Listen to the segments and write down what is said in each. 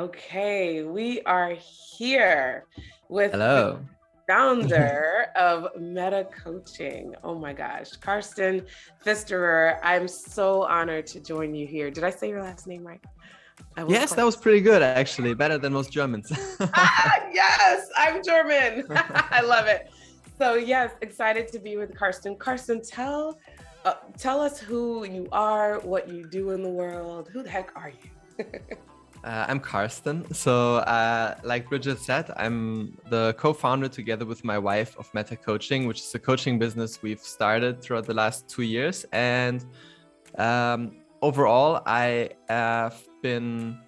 Okay, we are here with the Hello. founder of Meta Coaching. Oh my gosh, Carsten Pfisterer. I'm so honored to join you here. Did I say your last name right? I was Yes, close. that was pretty good, actually. Better than most Germans. Yes, I'm German. I love it. So yes, excited to be with Carsten. Carsten, tell us who you are, what you do in the world. Who the heck are you? I'm Carsten. So, like Bridgette said, I'm the co-founder together with my wife of Meta Coaching, which is a coaching business we've started throughout the last 2 years. And overall, I have been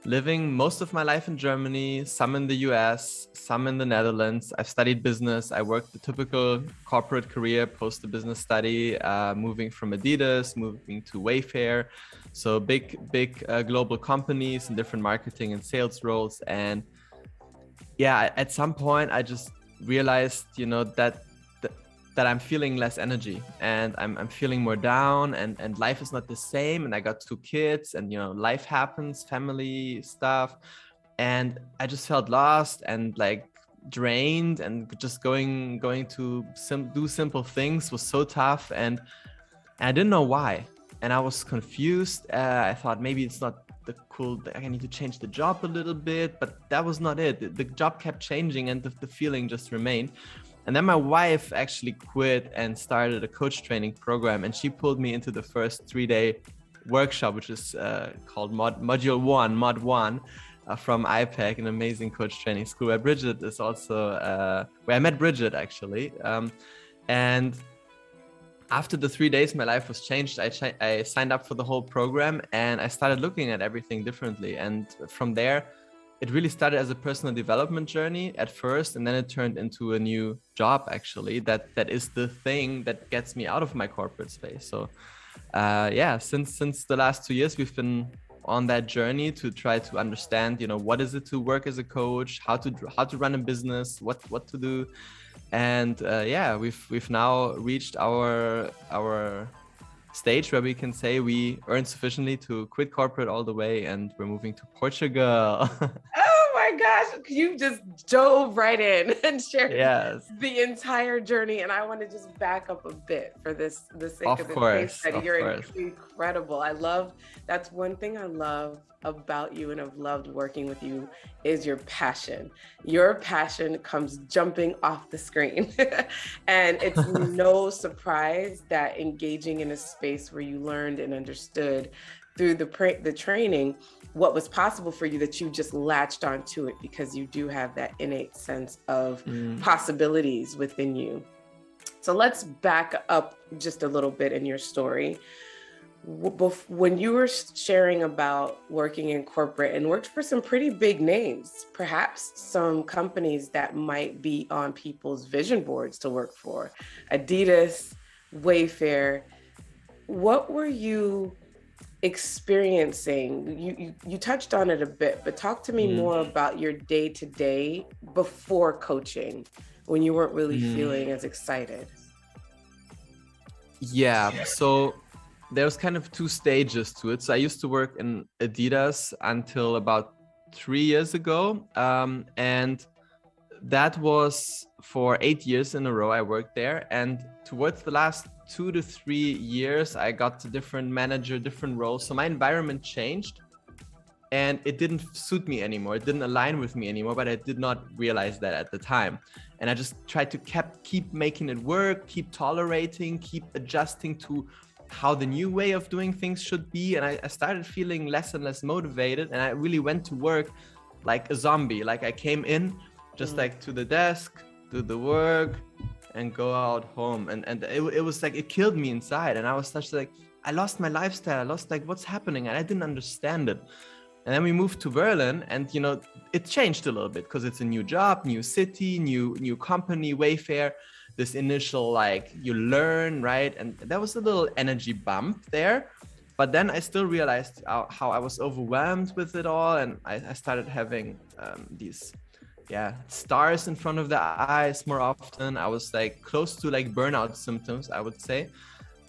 living most of my life in Germany, some in the US, some in the Netherlands. I've studied business. I worked the typical corporate career post the business study, moving from Adidas, moving to Wayfair. So big global companies and different marketing and sales roles. And yeah, at some point I just realized, that I'm feeling less energy and I'm feeling more down and life is not the same. And I got 2 kids and, life happens, family stuff. And I just felt lost and like drained, and just going to do simple things was so tough. And I didn't know why. And I was confused. I thought maybe it's not I need to change the job a little bit, but that was not it. The job kept changing and the feeling just remained. And then my wife actually quit and started a coach training program, and she pulled me into the first 3-day workshop, which is called Module 1, Mod 1, from IPEC, an amazing coach training school where Bridgette is also, where I met Bridgette actually. And after the 3 days, my life was changed. I signed up for the whole program and I started looking at everything differently. And from there, it really started as a personal development journey at first, and then it turned into a new job actually that is the thing that gets me out of my corporate space. So since the last 2 years we've been on that journey to try to understand, what is it to work as a coach, how to run a business, what to do. And we've now reached our stage where we can say we earn sufficiently to quit corporate all the way, and we're moving to Portugal. Oh my gosh, you just dove right in and shared Yes, the entire journey. And I want to just back up a bit for the sake of this case study. You're incredible. That's one thing I love about you and have loved working with you is your passion. Your passion comes jumping off the screen. And it's no surprise that engaging in a space where you learned and understood through the training what was possible for you, that you just latched onto it because you do have that innate sense of possibilities within you. So let's back up just a little bit in your story. When you were sharing about working in corporate and worked for some pretty big names, perhaps some companies that might be on people's vision boards to work for, Adidas, Wayfair, what were you experiencing? You touched on it a bit, but talk to me more about your day-to-day before coaching, when you weren't really feeling as excited. Yeah, so there's kind of 2 stages to it. So I used to work in Adidas until about 3 years ago, and that was for 8 years in a row I worked there. And towards the last 2 to 3 years, I got to different manager, different roles. So my environment changed and it didn't suit me anymore. It didn't align with me anymore, but I did not realize that at the time. And I just tried to keep making it work, keep tolerating, keep adjusting to how the new way of doing things should be. And I started feeling less and less motivated. And I really went to work like a zombie. Like I came in just like to the desk, do the work, and go out home. And it was like, it killed me inside. And I was such like, I lost my lifestyle. I lost like what's happening. And I didn't understand it. And then we moved to Berlin, and it changed a little bit because it's a new job, new city, new company, Wayfair. This initial like you learn, right? And there was a little energy bump there. But then I still realized how I was overwhelmed with it all. And I started having these stars in front of the eyes more often. I was like close to like burnout symptoms, I would say,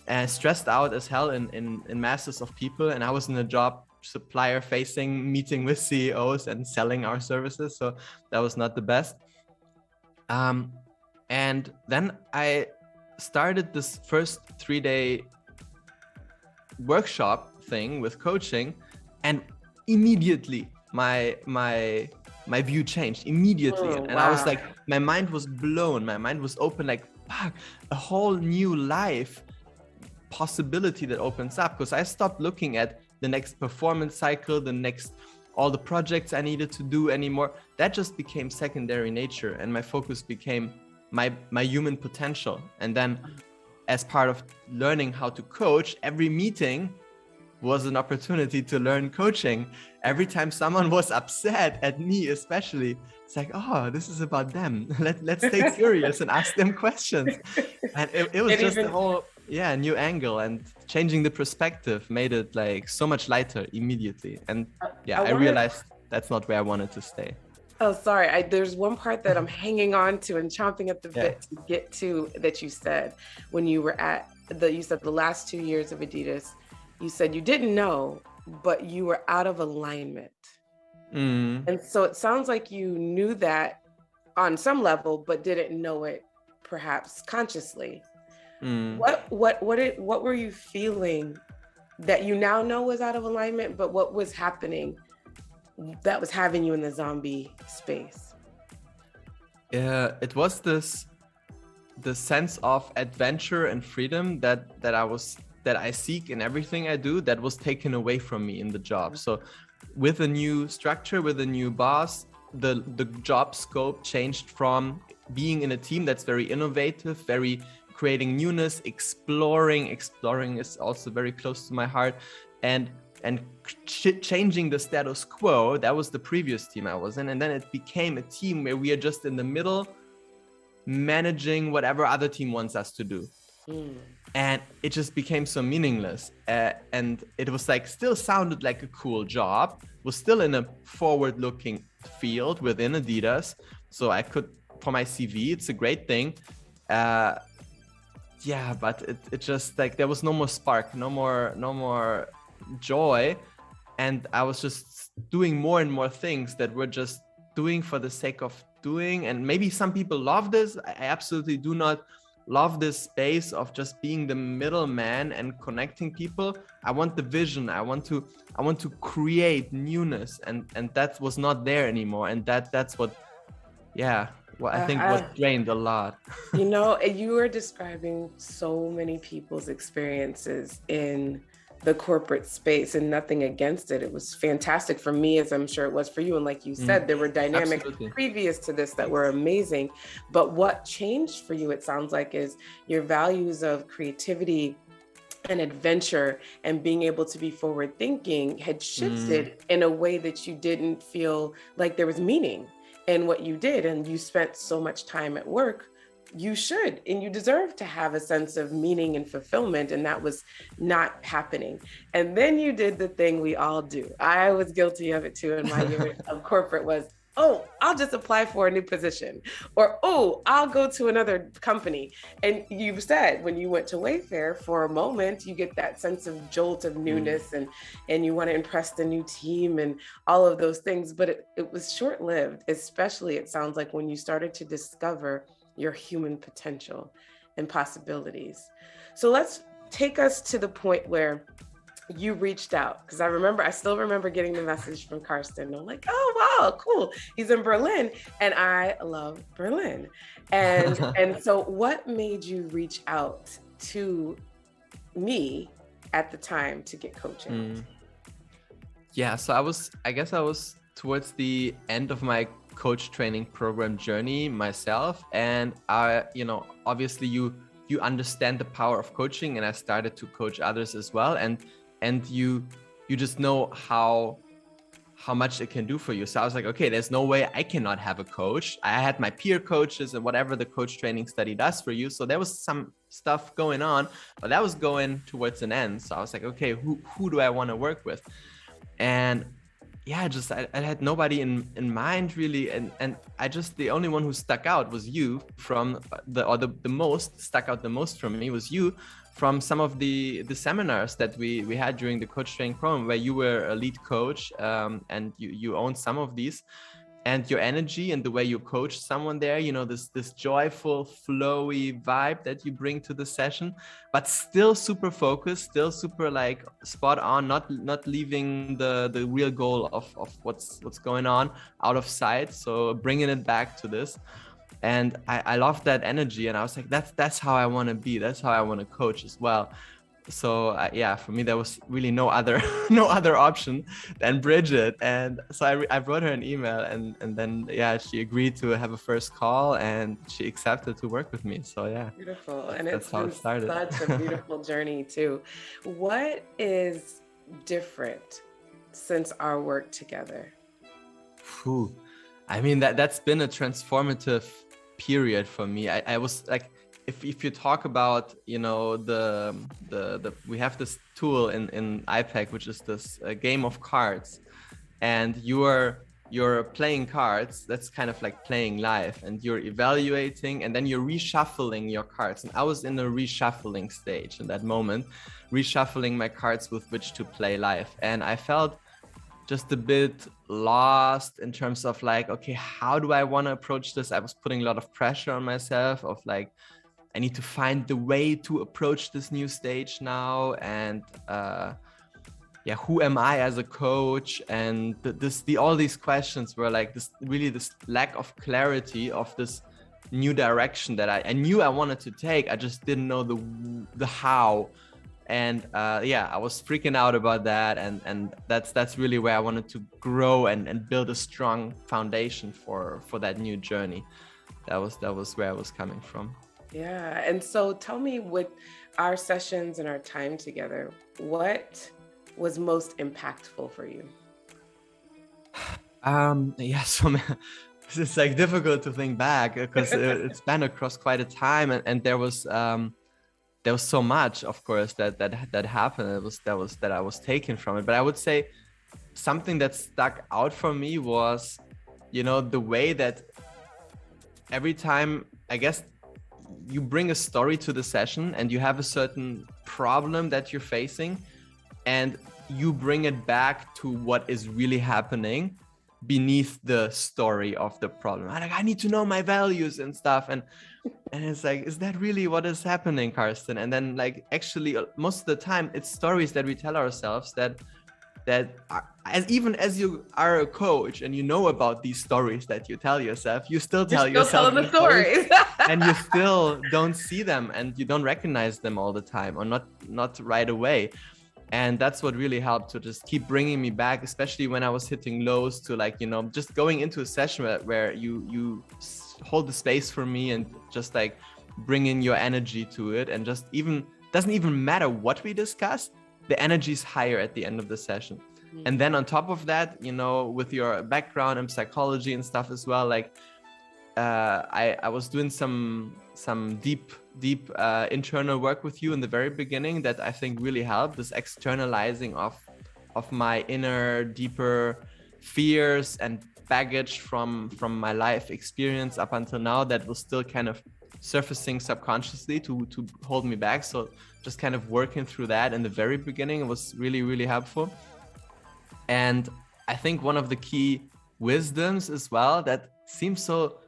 and stressed out as hell in masses of people. And I was in a job supplier facing, meeting with CEOs and selling our services. So that was not the best. And then I started this first 3-day workshop thing with coaching, and immediately my view changed immediately. Oh, and wow. I was like, my mind was blown, my mind was open, like, fuck, a whole new life possibility that opens up, because I stopped looking at the next performance cycle, all the projects I needed to do anymore. That just became secondary nature, and my focus became my human potential. And then as part of learning how to coach, every meeting was an opportunity to learn coaching. Every time someone was upset at me, especially, it's like, oh, this is about them. Let's stay serious and ask them questions. And it was just a whole new angle, and changing the perspective made it like so much lighter immediately. And I realized that's not where I wanted to stay. Oh, sorry. There's one part that I'm hanging on to and chomping at the bit to get to, that you said when you were you said the last 2 years of Adidas. You said you didn't know, but you were out of alignment. And so it sounds like you knew that on some level, but didn't know it perhaps consciously. What were you feeling that you now know was out of alignment, but what was happening that was having you in the zombie space? It was the sense of adventure and freedom that I seek in everything I do, that was taken away from me in the job. So with a new structure, with a new boss, the job scope changed from being in a team that's very innovative, very creating newness, exploring is also very close to my heart, and changing the status quo. That was the previous team I was in, and then it became a team where we are just in the middle, managing whatever other team wants us to do. And it just became so meaningless, and it was like, still sounded like a cool job, was still in a forward-looking field within Adidas, so I could, for my CV, it's a great thing. But it just, like, there was no more spark, no more joy, and I was just doing more and more things that were just doing for the sake of doing. And maybe some people love this. I absolutely do not love this space of just being the middleman and connecting people. I want the vision. I want to create newness, and that was not there anymore. And that's what I think was drained a lot. You were describing so many people's experiences in the corporate space, and nothing against it. It was fantastic for me, as I'm sure it was for you. And like you said, there were dynamics previous to this that were amazing. But what changed for you, it sounds like, is your values of creativity and adventure and being able to be forward thinking had shifted in a way that you didn't feel like there was meaning in what you did. And you spent so much time at work. You should, and you deserve to have a sense of meaning and fulfillment, and that was not happening. And then you did the thing we all do. I was guilty of it too in my year of corporate, was, oh, I'll just apply for a new position, or, oh, I'll go to another company. And you said when you went to Wayfair, for a moment, you get that sense of jolt of newness, and you want to impress the new team and all of those things. But it was short-lived, especially, it sounds like, when you started to discover your human potential and possibilities. So let's take us to the point where you reached out, because I still remember getting the message from Carsten. I'm like, oh, wow, cool. He's in Berlin, and I love Berlin. And so what made you reach out to me at the time to get coaching? So I guess I was towards the end of my coach training program journey myself, and obviously you understand the power of coaching, and I started to coach others as well, and you just know how much it can do for you. So I was like, okay, there's no way I cannot have a coach. I had my peer coaches and whatever the coach training study does for you, so there was some stuff going on, but that was going towards an end. So I was like, okay, who do I want to work with? And yeah, just I had nobody in mind really, and I just, the only one who stuck out was you from the most stuck out the most from me was you from some of the seminars that we had during the coach training program, where you were a lead coach, and you owned some of these. And your energy and the way you coach someone there, you know, this joyful, flowy vibe that you bring to the session, but still super focused, still super like spot on, not leaving the real goal of what's going on out of sight. So bringing it back to this. And I love that energy. And I was like, that's how I want to be. That's how I want to coach as well. So yeah, for me there was really no other option than Bridgette. And so I wrote her an email, and then yeah, she agreed to have a first call, and she accepted to work with me. So yeah, beautiful. And it's how been it started. Such a beautiful journey too. What is different since our work together? Whew. I mean, that's been a transformative period for me. I was like, if you talk about, you know, the we have this tool in iPad, which is this game of cards, and you're playing cards. That's kind of like playing live, and you're evaluating, and then you're reshuffling your cards. And I was in a reshuffling stage in that moment, reshuffling my cards with which to play live, and I felt just a bit lost in terms of like, okay, how do I want to approach this? I was putting a lot of pressure on myself of like, I need to find the way to approach this new stage now. And yeah, who am I as a coach? And all these questions were like this lack of clarity of this new direction that I knew I wanted to take. I just didn't know the how. And yeah, I was freaking out about that. And that's really where I wanted to grow and build a strong foundation for that new journey. That was where I was coming from. Yeah. And so tell me, with our sessions and our time together, what was most impactful for you? Yeah, so it's like difficult to think back because it's been across quite a time, and there was so much, of course, that happened. That I was taken from it. But I would say something that stuck out for me was, you know, the way that every time, I guess, you bring a story to the session and you have a certain problem that you're facing, and you bring it back to what is really happening beneath the story of the problem. I need to know my values and stuff. And it's like, is that really what is happening, Carsten? And then like, actually, most of the time it's stories that we tell ourselves that are, even as you are a coach and you know about these stories that you tell yourself, you still tell yourself the stories. And you still don't see them, and you don't recognize them all the time, or not right away. And that's what really helped to just keep bringing me back, especially when I was hitting lows, to like, you know, just going into a session where you hold the space for me and just like bring in your energy to it, and just doesn't even matter what we discuss, the energy is higher at the end of the session. Mm-hmm. And then on top of that, you know, with your background in psychology and stuff as well, like I was doing some deep internal work with you in the very beginning that I think really helped, this externalizing of my inner, deeper fears and baggage from my life experience up until now that was still kind of surfacing subconsciously to hold me back. So just kind of working through that in the very beginning was really, really helpful. And I think one of the key wisdoms as well that seems so,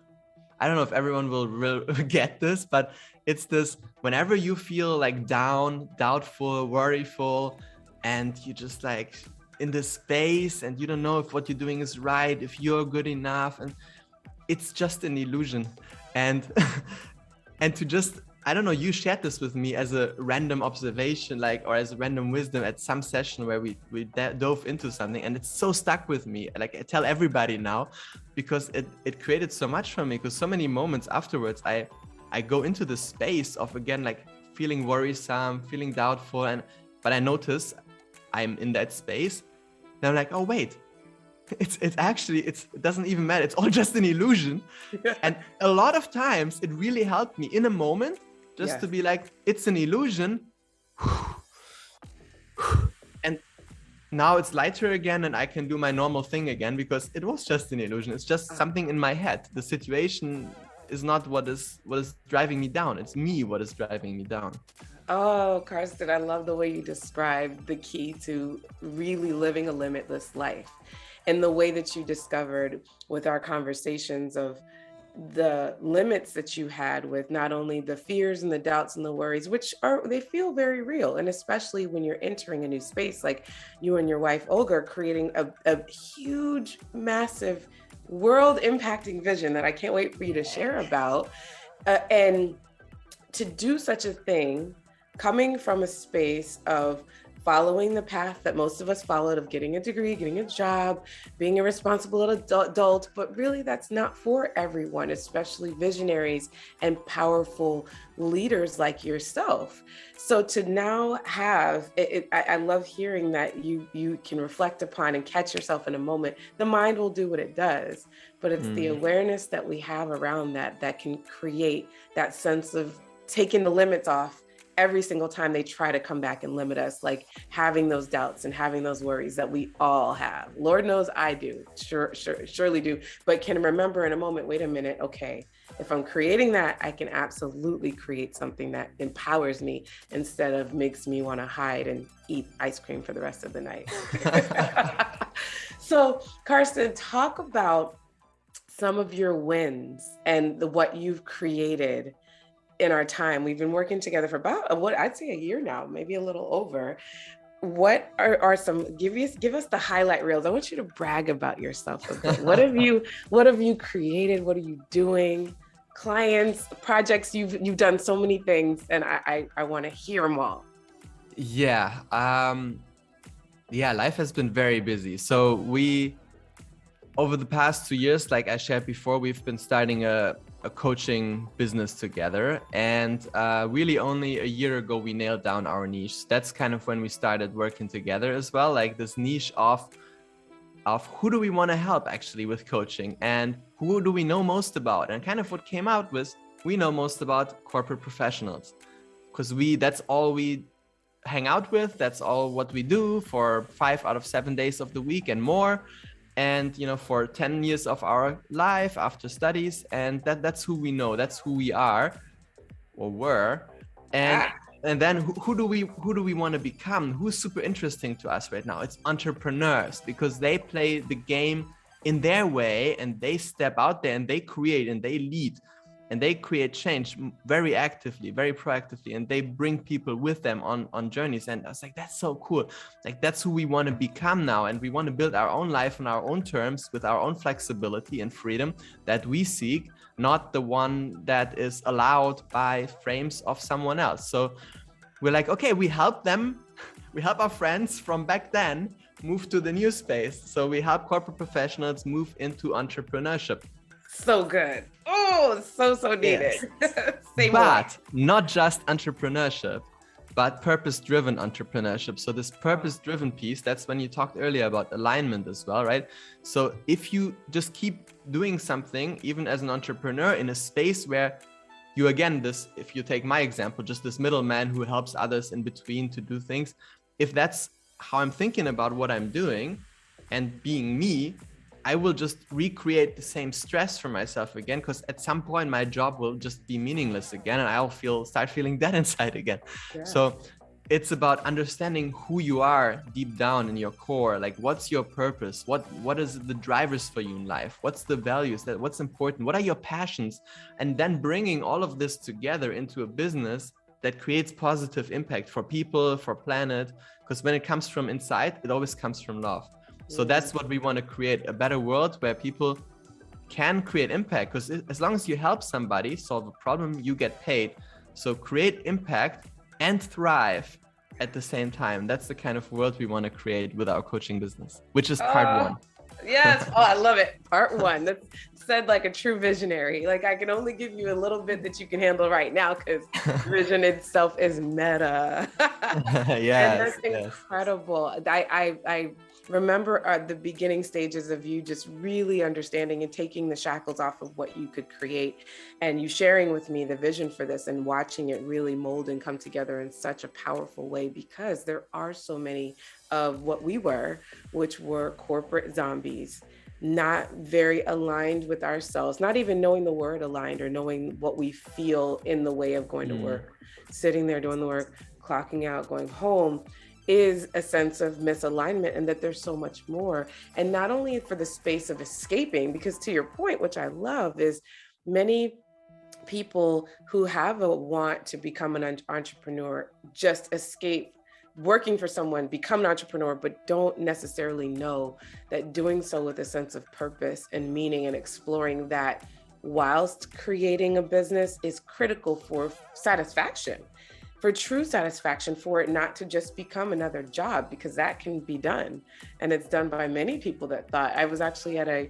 I don't know if everyone will get this, but it's this: whenever you feel like down, doubtful, worryful, and you just like in this space and you don't know if what you're doing is right, if you're good enough, and it's just an illusion. And and to just, I don't know, you shared this with me as a random observation, like, or as a random wisdom at some session where we dove into something, and it's so stuck with me. Like, I tell everybody now, because it created so much for me, because so many moments afterwards, I go into the space of, again, like feeling worrisome, feeling doubtful, but I notice I'm in that space. And I'm like, oh wait, it's actually, it doesn't even matter. It's all just an illusion. And a lot of times it really helped me in a moment just to be like, it's an illusion. And now it's lighter again and I can do my normal thing again, because it was just an illusion. It's just something in my head. The situation is not what is driving me down. It's me what is driving me down. Oh, Carsten, I love the way you described the key to really living a limitless life, and the way that you discovered with our conversations of the limits that you had with not only the fears and the doubts and the worries, which they feel very real. And especially when you're entering a new space, like you and your wife, Olga, are creating a huge, massive world impacting vision that I can't wait for you to share about. And to do such a thing, coming from a space of following the path that most of us followed, of getting a degree, getting a job, being a responsible adult, but really that's not for everyone, especially visionaries and powerful leaders like yourself. So to now have, I love hearing that you can reflect upon and catch yourself in a moment. The mind will do what it does, but it's the awareness that we have around that can create that sense of taking the limits off every single time they try to come back and limit us, like having those doubts and having those worries that we all have. Lord knows I do, surely do, but can remember in a moment, wait a minute, okay, if I'm creating that, I can absolutely create something that empowers me instead of makes me want to hide and eat ice cream for the rest of the night. So Carsten, talk about some of your wins and what you've created in our time. We've been working together for about what I'd say a year now, maybe a little over. What are some, give us the highlight reels. I want you to brag about yourself a bit. What have you created? What are you doing? Clients, projects, you've done so many things, and I want to hear them all. Yeah. Life has been very busy. So over the past 2 years, like I shared before, we've been starting a coaching business together, and really only a year ago we nailed down our niche. That's kind of when we started working together as well, like this niche of who do we want to help actually with coaching, and who do we know most about. And kind of what came out was we know most about corporate professionals, because that's all we hang out with, that's all what we do for 5 out of 7 days of the week and more. And, for 10 years of our life after studies, and that's who we know, that's who we are or were. And then who do we want to become? Who's super interesting to us right now? It's entrepreneurs, because they play the game in their way, and they step out there and they create and they lead and they create change very actively, very proactively, and they bring people with them on journeys. And I was like, that's so cool. Like, that's who we want to become now. And we want to build our own life on our own terms, with our own flexibility and freedom that we seek, not the one that is allowed by frames of someone else. So we're like, okay, we help them. We help our friends from back then move to the new space. So we help corporate professionals move into entrepreneurship. So good. Oh, so needed. Yes. But not just entrepreneurship, but purpose-driven entrepreneurship. So this purpose-driven piece, that's when you talked earlier about alignment as well, right? So if you just keep doing something, even as an entrepreneur, in a space where you, again, if you take my example, just this middleman who helps others in between to do things, if that's how I'm thinking about what I'm doing and being me, I will just recreate the same stress for myself again, because at some point my job will just be meaningless again, and I'll start feeling that inside again. Yeah. So it's about understanding who you are deep down in your core. Like, what's your purpose? What is the drivers for you in life? What's the values? What's important? What are your passions? And then bringing all of this together into a business that creates positive impact for people, for planet. Because when it comes from inside, it always comes from love. So that's what we want to create, a better world where people can create impact, because as long as you help somebody solve a problem, you get paid. So create impact and thrive at the same time. That's the kind of world we want to create with our coaching business, which is part one. Yes. Oh, I love it. Part one. That's said like a true visionary. Like, I can only give you a little bit that you can handle right now, because vision itself is meta. Yes, and that's incredible. I remember the beginning stages of you just really understanding and taking the shackles off of what you could create, and you sharing with me the vision for this and watching it really mold and come together in such a powerful way, because there are so many of what we were, which were corporate zombies, not very aligned with ourselves, not even knowing the word aligned or knowing what we feel in the way of going to work, sitting there doing the work, clocking out, going home, is a sense of misalignment, and that there's so much more. And not only for the space of escaping, because to your point, which I love, is many people who have a want to become an entrepreneur just escape working for someone, become an entrepreneur, but don't necessarily know that doing so with a sense of purpose and meaning and exploring that whilst creating a business is critical for satisfaction, for true satisfaction, for it not to just become another job, because that can be done. And it's done by many people that thought. I was actually at a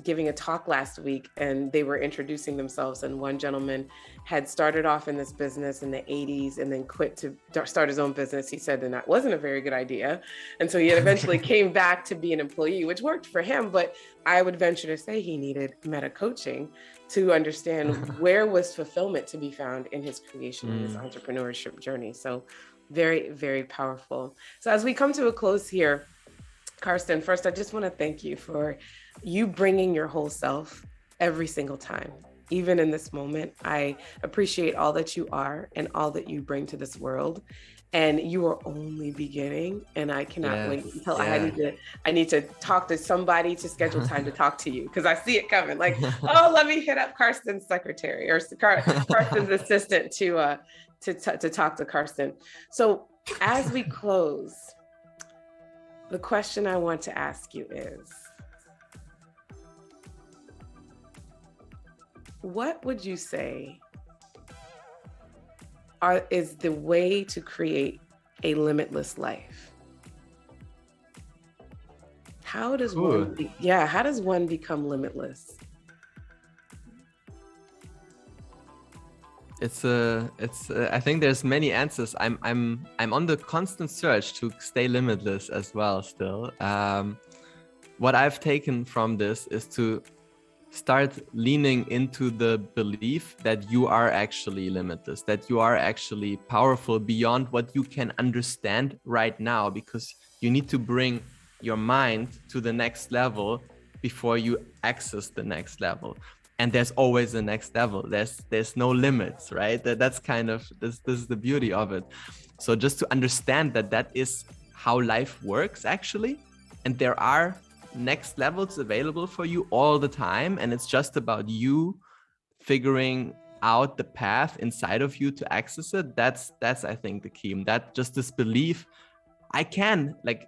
giving a talk last week, and they were introducing themselves, and one gentleman had started off in this business in the 80s and then quit to start his own business. He said, and that wasn't a very good idea. And so he eventually came back to be an employee, which worked for him. But I would venture to say he needed meta coaching to understand where was fulfillment to be found in his creation and his entrepreneurship journey. So very, very powerful. So as we come to a close here, Carsten, first, I just want to thank you for you bringing your whole self every single time. Even in this moment, I appreciate all that you are and all that you bring to this world. And you are only beginning, and I cannot wait until I need to talk to somebody to schedule time to talk to you, because I see it coming. Like, oh, let me hit up Carsten's secretary or Carsten's assistant to talk to Carsten. So as we close, the question I want to ask you is, what would you say is the way to create a limitless life? How does one become limitless? I think there's many answers. I'm on the constant search to stay limitless as well still. What I've taken from this is to start leaning into the belief that you are actually limitless, that you are actually powerful beyond what you can understand right now, because you need to bring your mind to the next level before you access the next level. And there's always a next level. There's no limits, right? That's kind of, this is the beauty of it. So just to understand that is how life works actually. And there are next levels available for you all the time. And it's just about you figuring out the path inside of you to access it. That's I think the key. That just this belief, I can, like,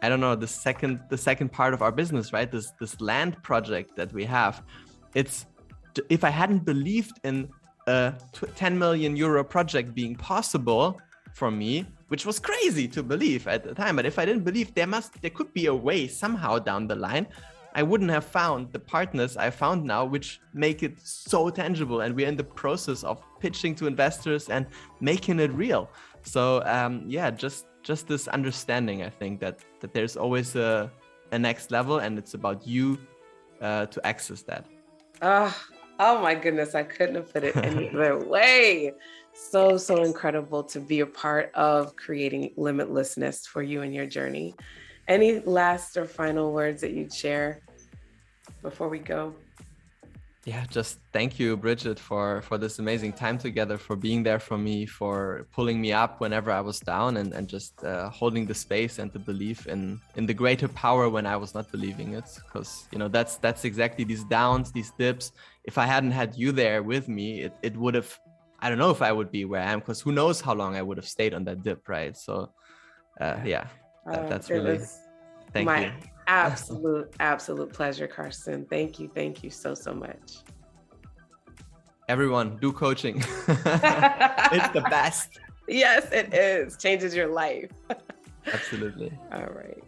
I don't know, the second part of our business, right? This land project that we have. It's, if I hadn't believed in a 10 million euro project being possible for me, which was crazy to believe at the time, but if I didn't believe there could be a way somehow down the line, I wouldn't have found the partners I found now, which make it so tangible. And we're in the process of pitching to investors and making it real. So just this understanding, I think that there's always a next level, and it's about you to access that. Oh my goodness, I couldn't have put it any other way. So incredible to be a part of creating limitlessness for you and your journey. Any last or final words that you'd share before we go? Yeah, just thank you, Bridgette, for this amazing time together, for being there for me, for pulling me up whenever I was down, and just holding the space and the belief in the greater power when I was not believing it. Because, you know, that's exactly these downs, these dips. If I hadn't had you there with me, it would have, I don't know if I would be where I am, because who knows how long I would have stayed on that dip, right? So that's really, thank you. Absolute pleasure, Carsten. Thank you so much. Everyone, do coaching. It's the best. Yes, it is. Changes your life. Absolutely. All right.